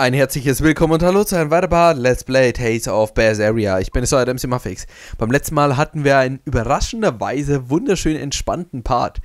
Ein herzliches Willkommen und Hallo zu einem weiteren Let's Play Tales of Berseria. Ich bin es, euer MC Muffix. Beim letzten Mal hatten wir einen überraschenderweise wunderschön entspannten Part.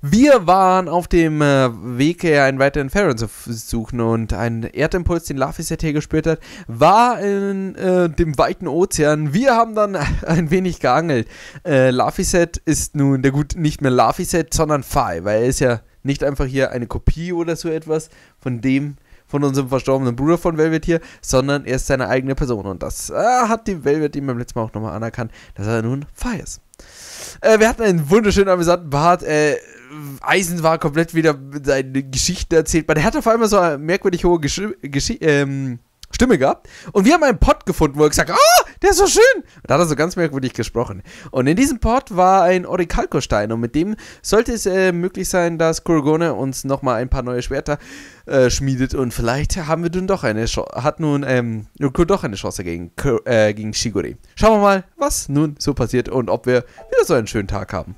Wir waren auf dem Weg, einen weiteren Pharaon zu suchen, und ein Erdimpuls, den Laphicet hier gespürt hat, war in dem weiten Ozean. Wir haben dann ein wenig geangelt. Laphicet ist nun der gut nicht mehr Laphicet, sondern Fei, weil er ist ja nicht einfach hier eine Kopie oder so etwas von unserem verstorbenen Bruder von Velvet hier, sondern er ist seine eigene Person. Und das hat die Velvet ihm beim letzten Mal auch nochmal anerkannt, dass er nun Fei ist. Wir hatten einen wunderschönen, amüsanten Part. Eisen war komplett wieder seine Geschichten erzählt. Der hat auf einmal so eine merkwürdig hohe Stimme gehabt. Und wir haben einen Pod gefunden, wo er gesagt hat, der ist so schön. Und da hat er so ganz merkwürdig gesprochen. Und in diesem Pod war ein Orichalco-Stein. Und mit dem sollte es möglich sein, dass Kurgone uns nochmal ein paar neue Schwerter schmiedet. Und vielleicht haben wir nun doch eine Chance gegen Shigure. Schauen wir mal, was nun so passiert und ob wir wieder so einen schönen Tag haben.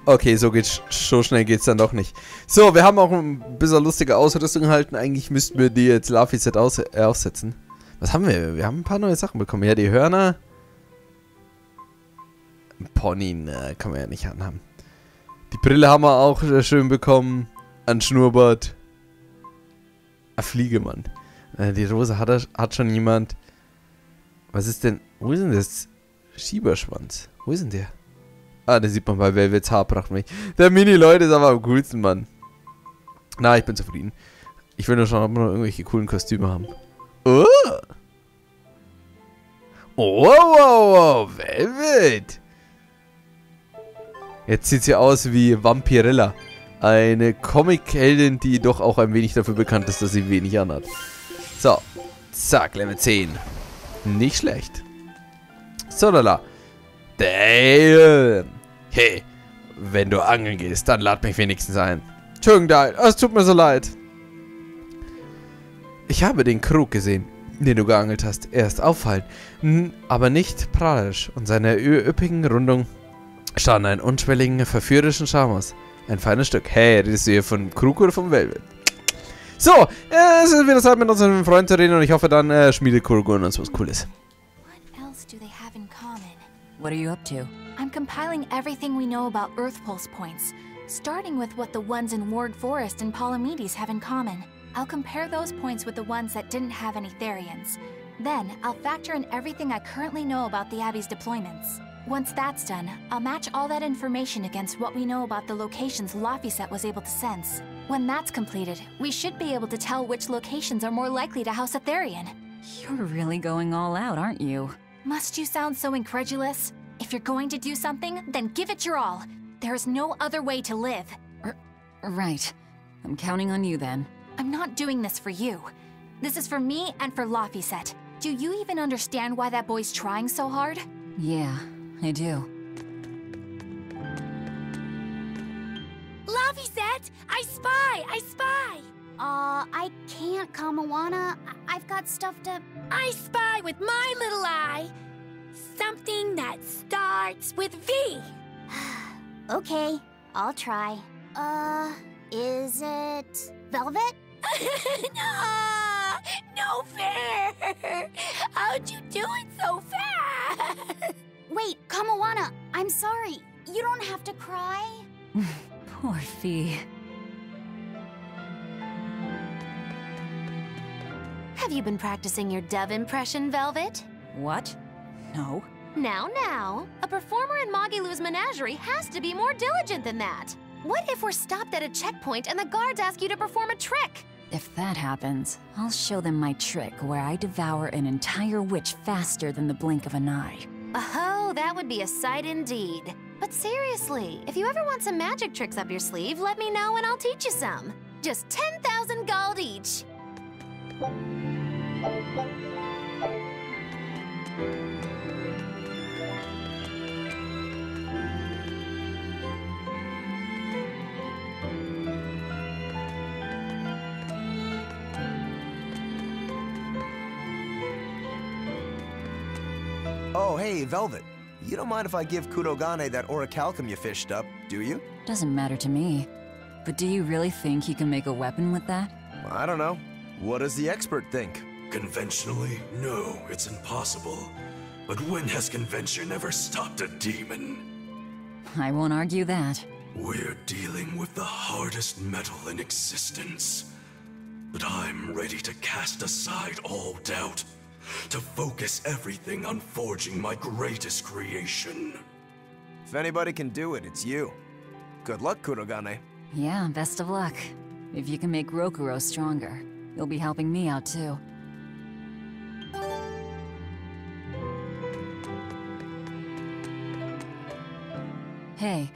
Okay, so schnell geht's dann doch nicht. So, wir haben auch ein bisschen lustige Ausrüstung erhalten. Eigentlich müssten wir die jetzt Laphicet aufsetzen. Was haben wir? Wir haben ein paar neue Sachen bekommen. Ja, die Hörner. Ein Pony, ne, kann man ja nicht anhaben. Die Brille haben wir auch schön bekommen. Ein Schnurrbart. Ein Fliegemann. Die Rose hat schon jemand. Was ist denn? Wo ist denn das? Schieberschwanz. Wo ist denn der? Ah, den sieht man bei Velvets Haarpracht nicht. Der Mini-Leute ist aber am coolsten, Mann. Na, ich bin zufrieden. Ich will nur schauen, ob wir noch irgendwelche coolen Kostüme haben. Oh! Oh, Velvet! Jetzt sieht sie aus wie Vampirella. Eine Comic-Heldin, die doch auch ein wenig dafür bekannt ist, dass sie wenig anhat. So. Zack, Level 10. Nicht schlecht. So, lala. Damn. Hey, wenn du angeln gehst, dann lad mich wenigstens ein. Entschuldigung, es tut mir so leid. Ich habe den Krug gesehen, den du geangelt hast. Er ist auffallend, aber nicht prahlerisch. Und seine üppigen Rundung stand einen unschwelligen, verführerischen Charme aus. Ein feines Stück. Hey, redest du hier von Krug oder vom Velvet? So, es ist wieder Zeit, mit unserem Freund zu reden, und ich hoffe, dann schmiedet Kurgun uns was Cooles. What are you up to? I'm compiling everything we know about Earth Pulse points, starting with what the ones in Ward Forest and Palamedes have in common. I'll compare those points with the ones that didn't have any Therians. Then, I'll factor in everything I currently know about the Abbey's deployments. Once that's done, I'll match all that information against what we know about the locations Laphicet was able to sense. When that's completed, we should be able to tell which locations are more likely to house a Therian. You're really going all out, aren't you? Must you sound so incredulous? If you're going to do something, then give it your all. There is no other way to live. Right. I'm counting on you then. I'm not doing this for you. This is for me and for Laphicet. Do you even understand why that boy's trying so hard? Yeah, I do. Laphicet! I spy! I spy! I can't, Kamawana. I've got stuff to... I spy with my little eye! Something that starts with V! Okay, I'll try. Is it... Velvet? No fair! How'd you do it so fast? Wait, Kamawana, I'm sorry. You don't have to cry. Poor Fee. Have you been practicing your dove impression, Velvet? What? No. Now, a performer in Magilu's menagerie has to be more diligent than that. What if we're stopped at a checkpoint and the guards ask you to perform a trick? If that happens, I'll show them my trick where I devour an entire witch faster than the blink of an eye. Oh, that would be a sight indeed. But seriously, if you ever want some magic tricks up your sleeve, let me know and I'll teach you some. Just 10,000 gold each. Oh, hey, Velvet. You don't mind if I give Kurogane that orichalcum you fished up, do you? Doesn't matter to me. But do you really think he can make a weapon with that? I don't know. What does the expert think? Conventionally, no, it's impossible. But when has convention ever stopped a demon? I won't argue that. We're dealing with the hardest metal in existence. But I'm ready to cast aside all doubt, to focus everything on forging my greatest creation. If anybody can do it, it's you. Good luck, Kurogane. Yeah, best of luck. If you can make Rokuro stronger, you'll be helping me out too. Hey,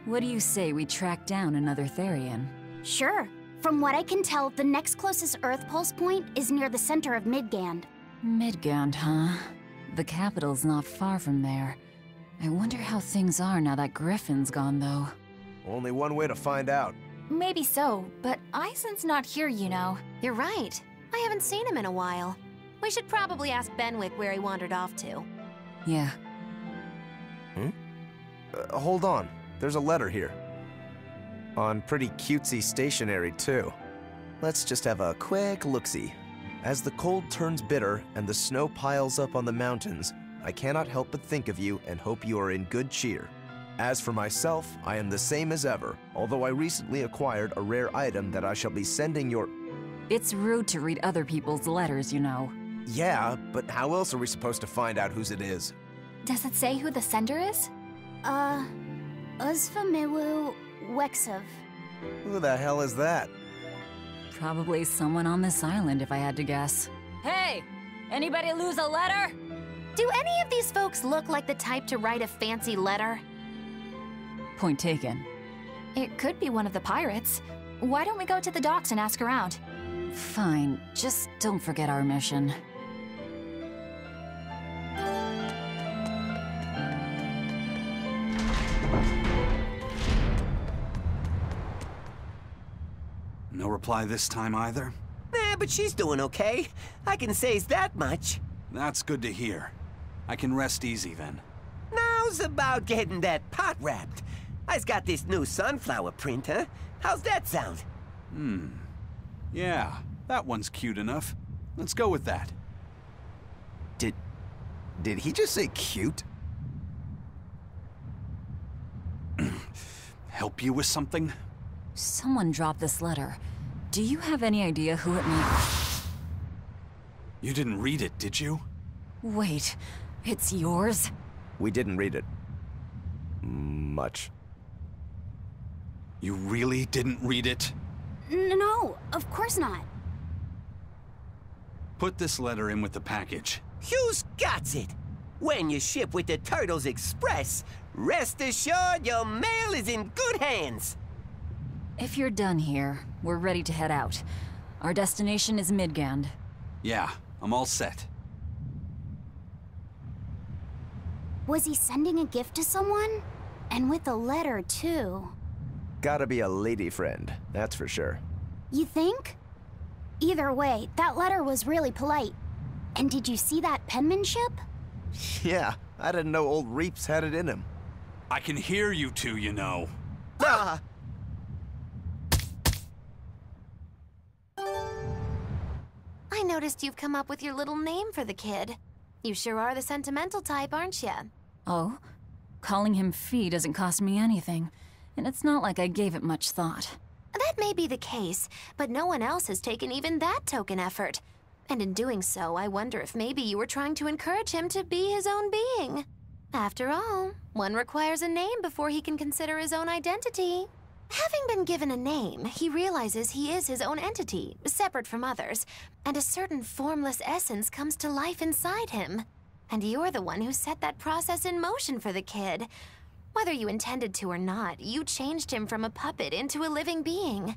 what do you say we track down another Therian? Sure. From what I can tell, the next closest Earth pulse point is near the center of Midgand. Midgand, huh? The capital's not far from there. I wonder how things are now that Griffin's gone, though. Only one way to find out. Maybe so, but Isen's not here, you know. You're right. I haven't seen him in a while. We should probably ask Benwick where he wandered off to. Yeah. Hold on. There's a letter here. On pretty cutesy stationery, too. Let's just have a quick look-see. As the cold turns bitter and the snow piles up on the mountains, I cannot help but think of you and hope you are in good cheer. As for myself, I am the same as ever, although I recently acquired a rare item that I shall be sending your— It's rude to read other people's letters, you know. Yeah, but how else are we supposed to find out whose it is? Does it say who the sender is? Uzfamiwu Wexov. Who the hell is that? Probably someone on this island, if I had to guess. Hey! Anybody lose a letter? Do any of these folks look like the type to write a fancy letter? Point taken. It could be one of the pirates. Why don't we go to the docks and ask around? Fine, just don't forget our mission. No reply this time either? Nah, but she's doing okay. I can say that much. That's good to hear. I can rest easy then. Now's about getting that pot wrapped. I's got this new sunflower print, huh? How's that sound? Yeah, that one's cute enough. Let's go with that. Did he just say cute? Help you with something? Someone dropped this letter. Do you have any idea who it may— You didn't read it, did you? Wait, it's yours? We didn't read it. Much. You really didn't read it? No, of course not. Put this letter in with the package. Who's got it? When you ship with the Turtles Express, rest assured your mail is in good hands. If you're done here, we're ready to head out. Our destination is Midgand. Yeah, I'm all set. Was he sending a gift to someone? And with a letter, too. Gotta be a lady friend, that's for sure. You think? Either way, that letter was really polite. And did you see that penmanship? Yeah, I didn't know old Reeps had it in him. I can hear you two, you know. Ah! I noticed you've come up with your little name for the kid. You sure are the sentimental type, aren't you? Oh? Calling him Fee doesn't cost me anything, and it's not like I gave it much thought. That may be the case, but no one else has taken even that token effort. And in doing so, I wonder if maybe you were trying to encourage him to be his own being. After all, one requires a name before he can consider his own identity. Having been given a name, he realizes he is his own entity, separate from others, and a certain formless essence comes to life inside him. And you're the one who set that process in motion for the kid. Whether you intended to or not, you changed him from a puppet into a living being.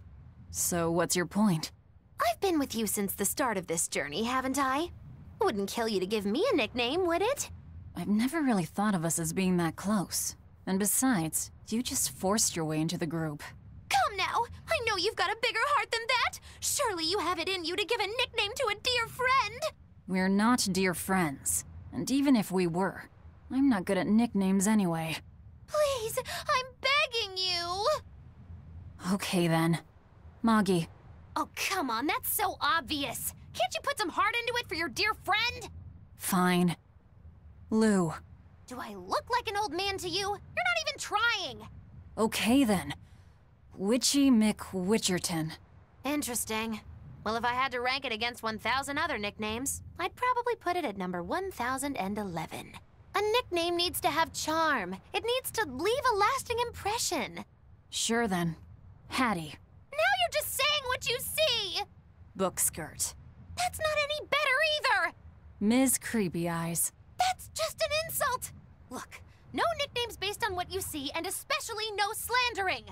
So what's your point? I've been with you since the start of this journey, haven't I? Wouldn't kill you to give me a nickname, would it? I've never really thought of us as being that close. And besides, you just forced your way into the group. Come now! I know you've got a bigger heart than that! Surely you have it in you to give a nickname to a dear friend! We're not dear friends. And even if we were, I'm not good at nicknames anyway. Please, I'm begging you! Okay then. Moggy. Oh, come on, that's so obvious. Can't you put some heart into it for your dear friend? Fine. Lou. Do I look like an old man to you? You're not even trying! Okay then. Witchy McWitcherton. Interesting. Well, if I had to rank it against 1,000 other nicknames, I'd probably put it at number 1011. A nickname needs to have charm. It needs to leave a lasting impression. Sure then. Hattie. Now you're just saying what you see! Bookskirt. That's not any better either! Ms. Creepy Eyes. That's just an insult! Look, no nicknames based on what you see, and especially no slandering!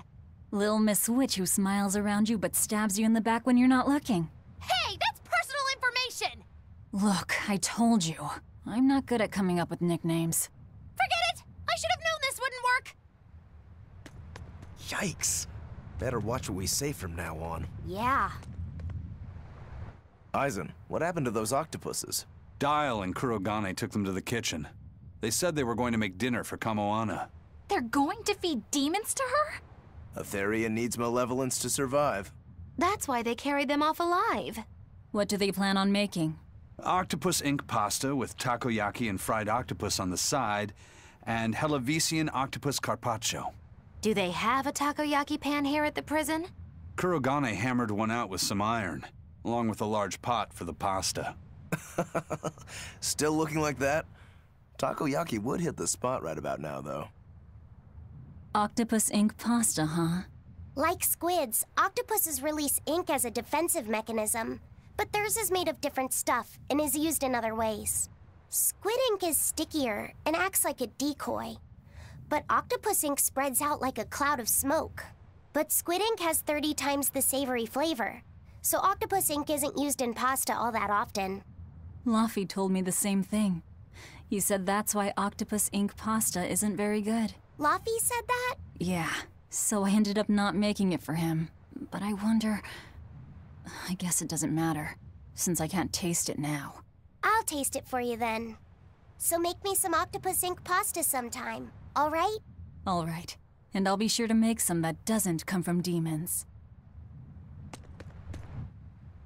Lil Miss Witch who smiles around you but stabs you in the back when you're not looking. Hey, that's personal information! Look, I told you. I'm not good at coming up with nicknames. Forget it! I should have known this wouldn't work! Yikes. Better watch what we say from now on. Yeah. Aizen, what happened to those octopuses? Dial and Kurogane took them to the kitchen. They said they were going to make dinner for Kamoana. They're going to feed demons to her? Etheria needs malevolence to survive. That's why they carried them off alive. What do they plan on making? Octopus ink pasta with takoyaki and fried octopus on the side, and Hellavesian octopus carpaccio. Do they have a takoyaki pan here at the prison? Kurogane hammered one out with some iron, along with a large pot for the pasta. Still looking like that? Takoyaki would hit the spot right about now, though. Octopus ink pasta, huh? Like squids, octopuses release ink as a defensive mechanism, but theirs is made of different stuff and is used in other ways. Squid ink is stickier and acts like a decoy, but octopus ink spreads out like a cloud of smoke. But squid ink has 30 times the savory flavor, so octopus ink isn't used in pasta all that often. Laphie told me the same thing. He said that's why octopus ink pasta isn't very good. Laphie said that? Yeah, so I ended up not making it for him. But I wonder... I guess it doesn't matter, since I can't taste it now. I'll taste it for you then. So make me some octopus ink pasta sometime, all right? All right, and I'll be sure to make some that doesn't come from demons.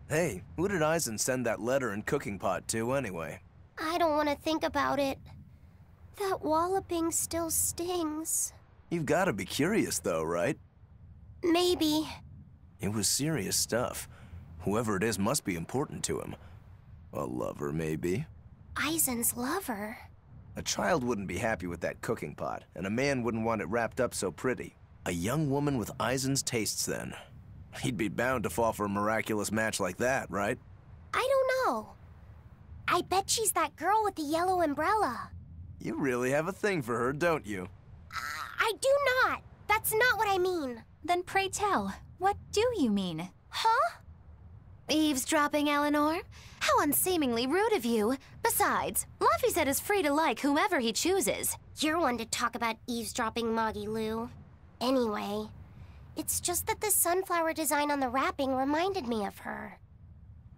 Hey, who did Aizen send that letter and cooking pot to anyway? I don't want to think about it. That walloping still stings. You've got to be curious though, right? Maybe. It was serious stuff. Whoever it is must be important to him. A lover, maybe. Aizen's lover. A child wouldn't be happy with that cooking pot, and a man wouldn't want it wrapped up so pretty. A young woman with Aizen's tastes, then. He'd be bound to fall for a miraculous match like that, right? I don't know. I bet she's that girl with the yellow umbrella. You really have a thing for her, don't you? I do not. That's not what I mean. Then pray tell, what do you mean? Huh? Eavesdropping, Eleanor? How unseemingly rude of you. Besides, Laphicet is free to like whomever he chooses. You're one to talk about eavesdropping, Moggy Lou. Anyway, it's just that the sunflower design on the wrapping reminded me of her.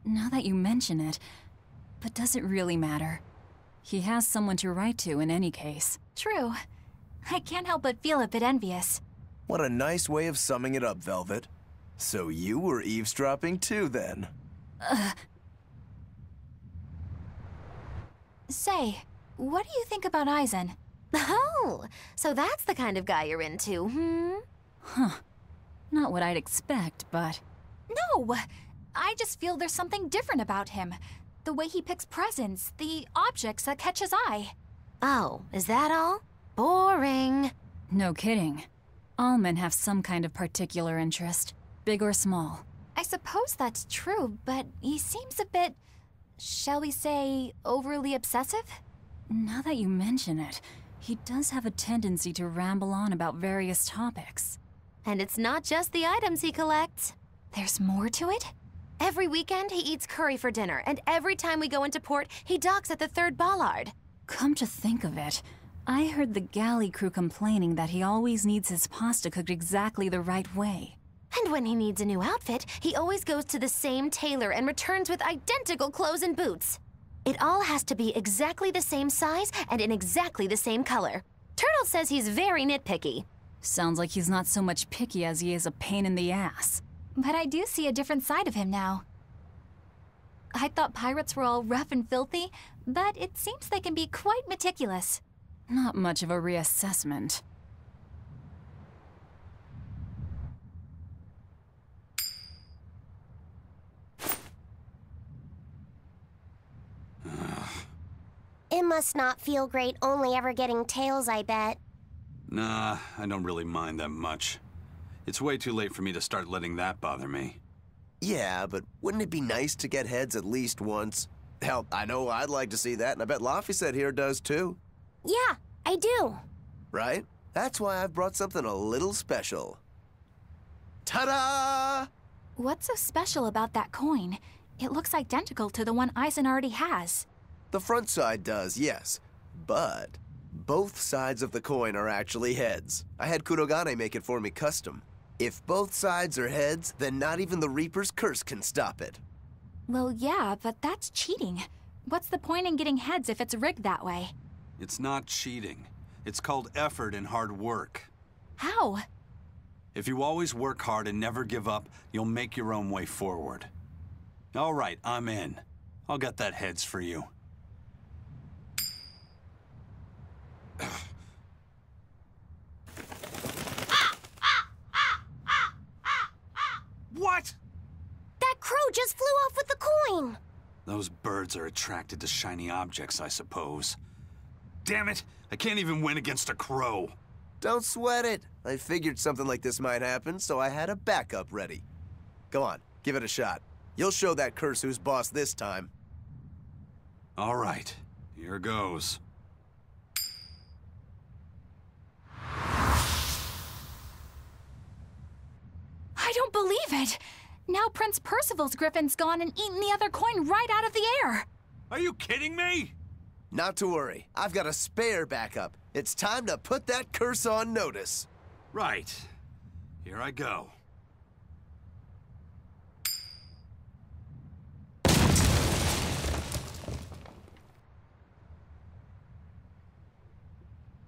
Now that you mention it, but does it really matter? He has someone to write to in any case. True. I can't help but feel a bit envious. What a nice way of summing it up, Velvet. So you were eavesdropping too, then? Say, what do you think about Aizen? Oh, so that's the kind of guy you're into, hmm? Huh. Not what I'd expect, but... No! I just feel there's something different about him. The way he picks presents, the objects that catch his eye. Oh, is that all? Boring. No kidding. All men have some kind of particular interest, big or small. I suppose that's true, but he seems a bit, shall we say, overly obsessive? Now that you mention it, he does have a tendency to ramble on about various topics. And it's not just the items he collects. There's more to it? Every weekend, he eats curry for dinner, and every time we go into port, he docks at the 3rd bollard. Come to think of it, I heard the galley crew complaining that he always needs his pasta cooked exactly the right way. And when he needs a new outfit, he always goes to the same tailor and returns with identical clothes and boots. It all has to be exactly the same size and in exactly the same color. Turtle says he's very nitpicky. Sounds like he's not so much picky as he is a pain in the ass. But I do see a different side of him now. I thought pirates were all rough and filthy, but it seems they can be quite meticulous. Not much of a reassessment. It must not feel great only ever getting tails, I bet. Nah, I don't really mind that much. It's way too late for me to start letting that bother me. Yeah, but wouldn't it be nice to get heads at least once? Hell, I know I'd like to see that, and I bet Laphicet here does too. Yeah, I do. Right? That's why I've brought something a little special. Ta-da! What's so special about that coin? It looks identical to the one Eisen already has. The front side does, yes. But both sides of the coin are actually heads. I had Kurogane make it for me custom. If both sides are heads, then not even the Reaper's curse can stop it. Well, yeah, but that's cheating. What's the point in getting heads if it's rigged that way? It's not cheating. It's called effort and hard work. How? If you always work hard and never give up, you'll make your own way forward. All right, I'm in. I'll get that heads for you. What? That crow just flew off with the coin! Those birds are attracted to shiny objects, I suppose. Damn it! I can't even win against a crow. Don't sweat it. I figured something like this might happen, so I had a backup ready. Go on, give it a shot. You'll show that curse who's boss this time. All right, here goes. I don't believe it! Now Prince Percival's griffin's gone and eaten the other coin right out of the air! Are you kidding me? Not to worry. I've got a spare backup. It's time to put that curse on notice. Right. Here I go.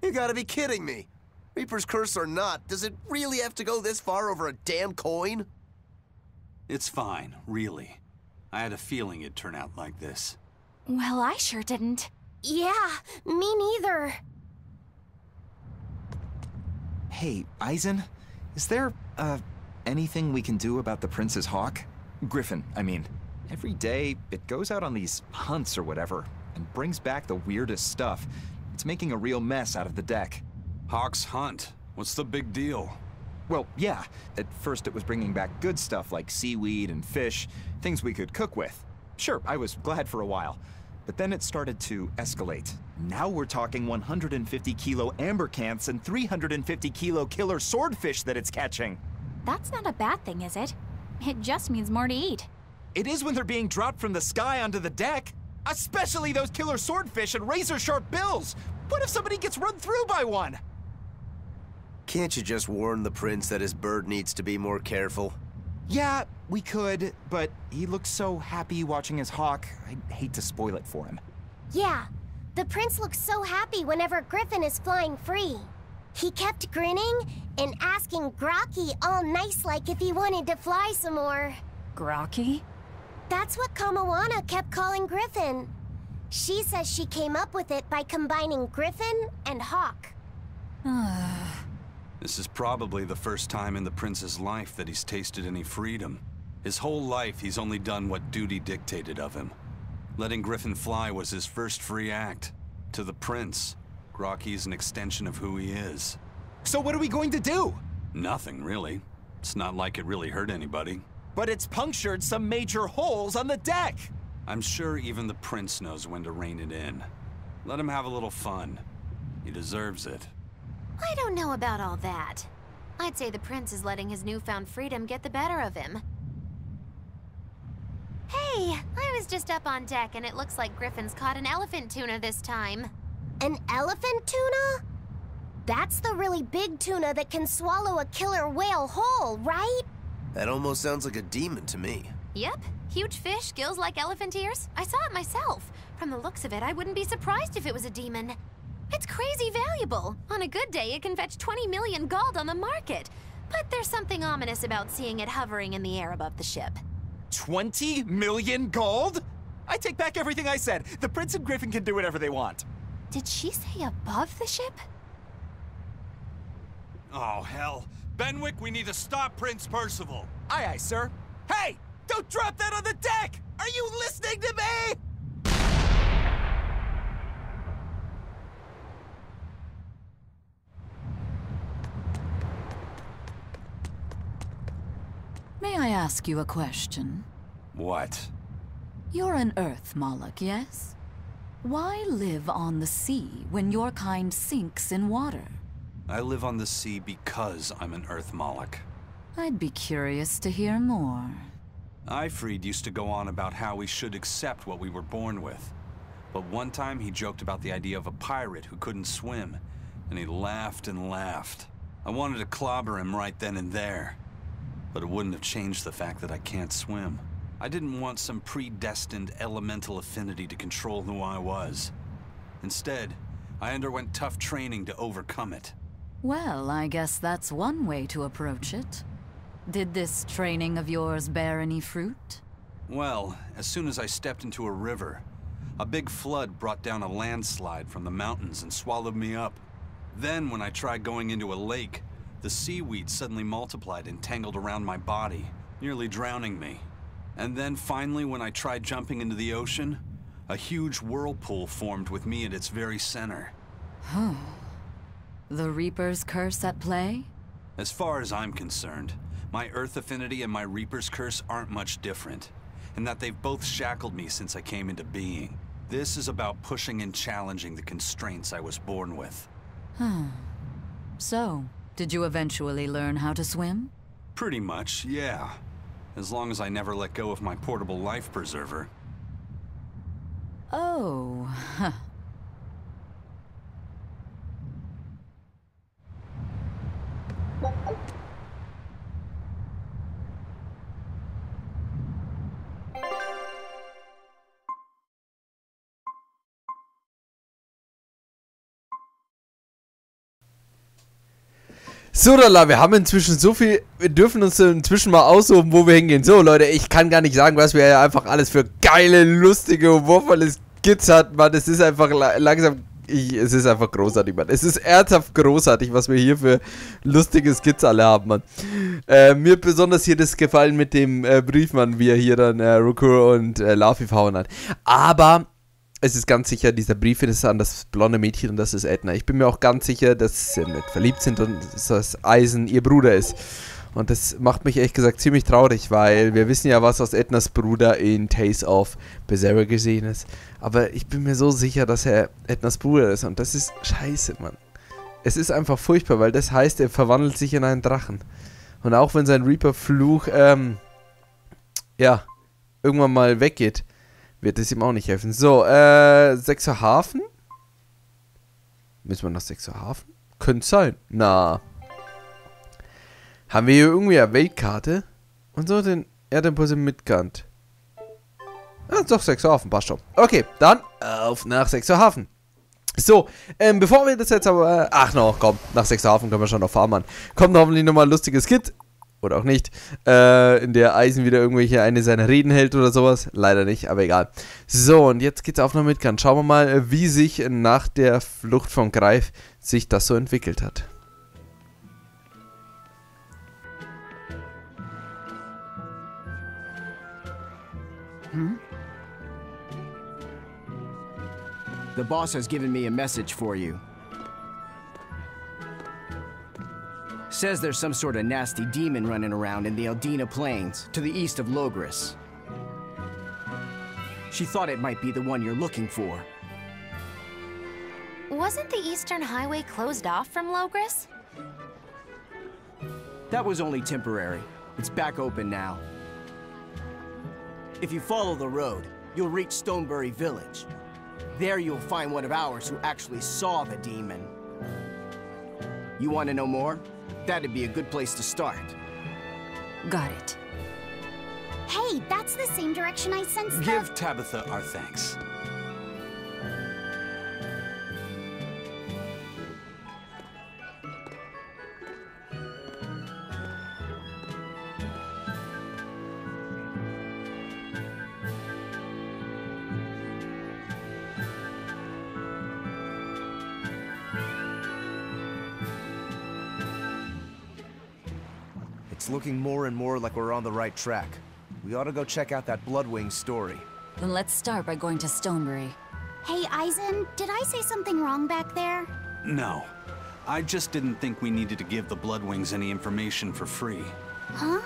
You gotta be kidding me. Reaper's curse or not, does it really have to go this far over a damn coin? It's fine, really. I had a feeling it'd turn out like this. Well, I sure didn't. Yeah, me neither. Hey, Eisen, is there, anything we can do about the Prince's hawk? Griffin, I mean. Every day, it goes out on these hunts or whatever, and brings back the weirdest stuff. It's making a real mess out of the deck. Hawk's hunt? What's the big deal? Well, yeah. At first it was bringing back good stuff like seaweed and fish, things we could cook with. Sure, I was glad for a while. But then it started to escalate. Now we're talking 150-kilo ambercants and 350-kilo killer swordfish that it's catching. That's not a bad thing, is it? It just means more to eat. It is when they're being dropped from the sky onto the deck. Especially those killer swordfish and razor-sharp bills. What if somebody gets run through by one? Can't you just warn the prince that his bird needs to be more careful? Yeah, we could, but he looks so happy watching his hawk, I'd hate to spoil it for him. Yeah, the prince looks so happy whenever Griffin is flying free. He kept grinning and asking Grocky all nice-like if he wanted to fly some more. Grocky? That's what Kamawana kept calling Griffin. She says she came up with it by combining Griffin and Hawk. This is probably the first time in the prince's life that he's tasted any freedom. His whole life, he's only done what duty dictated of him. Letting Griffin fly was his first free act. To the prince, Grocky's an extension of who he is. So what are we going to do? Nothing, really. It's not like it really hurt anybody. But it's punctured some major holes on the deck! I'm sure even the prince knows when to rein it in. Let him have a little fun. He deserves it. I don't know about all that. I'd say the prince is letting his newfound freedom get the better of him. Hey, I was just up on deck and it looks like Griffin's caught an elephant tuna this time. An elephant tuna? That's the really big tuna that can swallow a killer whale whole, right? That almost sounds like a demon to me. Yep, huge fish, gills like elephant ears. I saw it myself. From the looks of it, I wouldn't be surprised if it was a demon. It's crazy valuable. On a good day, it can fetch 20 million gold on the market. But there's something ominous about seeing it hovering in the air above the ship. 20 million gold? I take back everything I said. The Prince and Griffin can do whatever they want. Did she say above the ship? Oh, hell. Benwick, we need to stop Prince Percival. Aye, aye, sir. Hey! Don't drop that on the deck! Are you listening to me? May I ask you a question? What? You're an Earth Moloch, yes? Why live on the sea when your kind sinks in water? I live on the sea because I'm an Earth Moloch. I'd be curious to hear more. Ifrid used to go on about how we should accept what we were born with. But one time he joked about the idea of a pirate who couldn't swim, and he laughed and laughed. I wanted to clobber him right then and there, but it wouldn't have changed the fact that I can't swim. I didn't want some predestined elemental affinity to control who I was. Instead, I underwent tough training to overcome it. Well, I guess that's one way to approach it. Did this training of yours bear any fruit? Well, as soon as I stepped into a river, a big flood brought down a landslide from the mountains and swallowed me up. Then, when I tried going into a lake, the seaweed suddenly multiplied and tangled around my body, nearly drowning me. And then finally, when I tried jumping into the ocean, a huge whirlpool formed with me at its very center. The Reaper's curse at play? As far as I'm concerned, my Earth affinity and my Reaper's curse aren't much different, in that they've both shackled me since I came into being. This is about pushing and challenging the constraints I was born with. So, did you eventually learn how to swim? Pretty much, yeah. As long as I never let go of my portable life preserver. Oh, huh. So, Lala, wir haben inzwischen so viel, wir dürfen uns inzwischen mal aussuchen, wo wir hingehen. So, Leute, ich kann gar nicht sagen, was wir ja einfach alles für geile, lustige, humorvolle Skits hatten, Mann. Es ist einfach langsam, es ist einfach großartig, Mann. Es ist ernsthaft großartig, was wir hier für lustige Skits alle haben, Mann. Mir besonders hier das gefallen mit dem Brief, Mann, wie er hier dann Rukur und Laphicet verhauen hat. Aber es ist ganz sicher, dieser Brief ist an das blonde Mädchen und das ist Edna. Ich bin mir auch ganz sicher, dass sie mit verliebt sind und dass das Eisen ihr Bruder ist. Und das macht mich ehrlich gesagt ziemlich traurig, weil wir wissen ja, was aus Ednas Bruder in Tales of Berseria gesehen ist. Aber ich bin mir so sicher, dass er Ednas Bruder ist und das ist scheiße, Mann. Es ist einfach furchtbar, weil das heißt, er verwandelt sich in einen Drachen. Und auch wenn sein Reaper-Fluch, ja, irgendwann mal weggeht, wird es ihm auch nicht helfen. So, 6 Uhr Hafen? Müssen wir nach 6 Uhr Hafen? Könnte sein. Na. Haben wir hier irgendwie eine Weltkarte? Und so den Erdimpuls im Midgard. Ah, doch, 6 Uhr Hafen, passt schon. Okay, dann auf nach 6 Uhr Hafen. So, bevor wir das jetzt aber... ach no, komm, nach 6 Uhr Hafen können wir schon noch fahren, Mann. Kommt hoffentlich nochmal ein lustiges Skit. Oder auch nicht. In der Eisen wieder irgendwelche eine seiner Reden hält oder sowas. Leider nicht, aber egal. So, und jetzt geht's auf nach Midgard. Schauen wir mal, wie sich nach der Flucht von Greif sich das so entwickelt hat. The boss has given me a message for you. Says there's some sort of nasty demon running around in the Eldina Plains, to the east of Logris. She thought it might be the one you're looking for. Wasn't the Eastern Highway closed off from Logris? That was only temporary. It's back open now. If you follow the road, you'll reach Stonebury Village. There you'll find one of ours who actually saw the demon. You want to know more? That'd be a good place to start. Got it. Hey, that's the same direction I sensed. Give Tabitha our thanks. It's looking more and more like we're on the right track. We ought to go check out that Bloodwing story. Then let's start by going to Stonebury. Hey, Eisen, did I say something wrong back there? No. I just didn't think we needed to give the Bloodwings any information for free. Huh?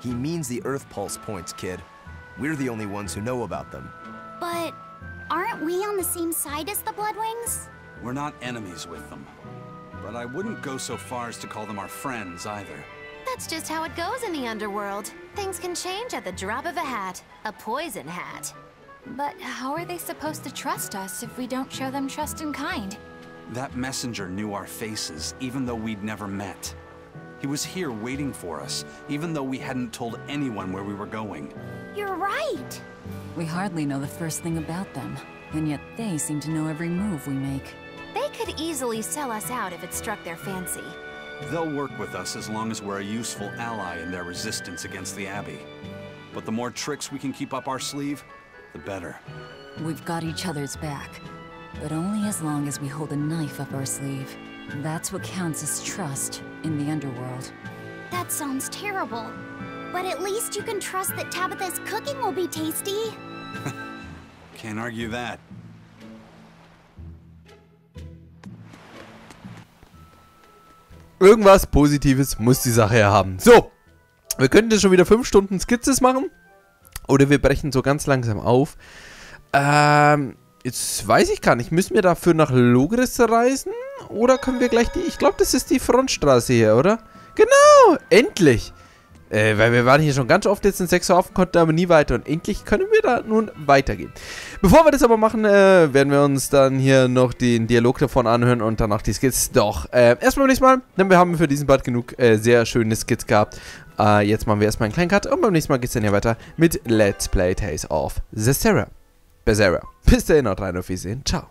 He means the Earth Pulse points, kid. We're the only ones who know about them. But aren't we on the same side as the Bloodwings? We're not enemies with them. But I wouldn't go so far as to call them our friends either. That's just how it goes in the underworld. Things can change at the drop of a hat. A poison hat. But how are they supposed to trust us if we don't show them trust in kind? That messenger knew our faces, even though we'd never met. He was here waiting for us, even though we hadn't told anyone where we were going. You're right! We hardly know the first thing about them, and yet they seem to know every move we make. They could easily sell us out if it struck their fancy. They'll work with us as long as we're a useful ally in their resistance against the Abbey. But the more tricks we can keep up our sleeve, the better. We've got each other's back, but only as long as we hold a knife up our sleeve. That's what counts as trust in the underworld. That sounds terrible. But at least you can trust that Tabitha's cooking will be tasty. Can't argue that. Irgendwas Positives muss die Sache ja haben. So, wir könnten jetzt schon wieder 5 Stunden Skizzen machen. Oder wir brechen so ganz langsam auf. Jetzt weiß ich gar nicht. Müssen wir dafür nach Logris reisen? Oder können wir gleich die... Ich glaube, das ist die Frontstraße hier, oder? Genau, endlich. Weil wir waren hier schon ganz oft jetzt in 6 Hafen, konnten aber nie weiter. Und endlich können wir da nun weitergehen. Bevor wir das aber machen, werden wir uns dann hier noch den Dialog davon anhören und danach die Skits. Doch, erstmal nächstes Mal, denn wir haben für diesen Part genug sehr schöne Skits gehabt. Jetzt machen wir erstmal einen kleinen Cut und beim nächsten Mal geht es dann hier weiter mit Let's Play Tales of Berseria. Bis dahin, haut rein, auf Wiedersehen, ciao.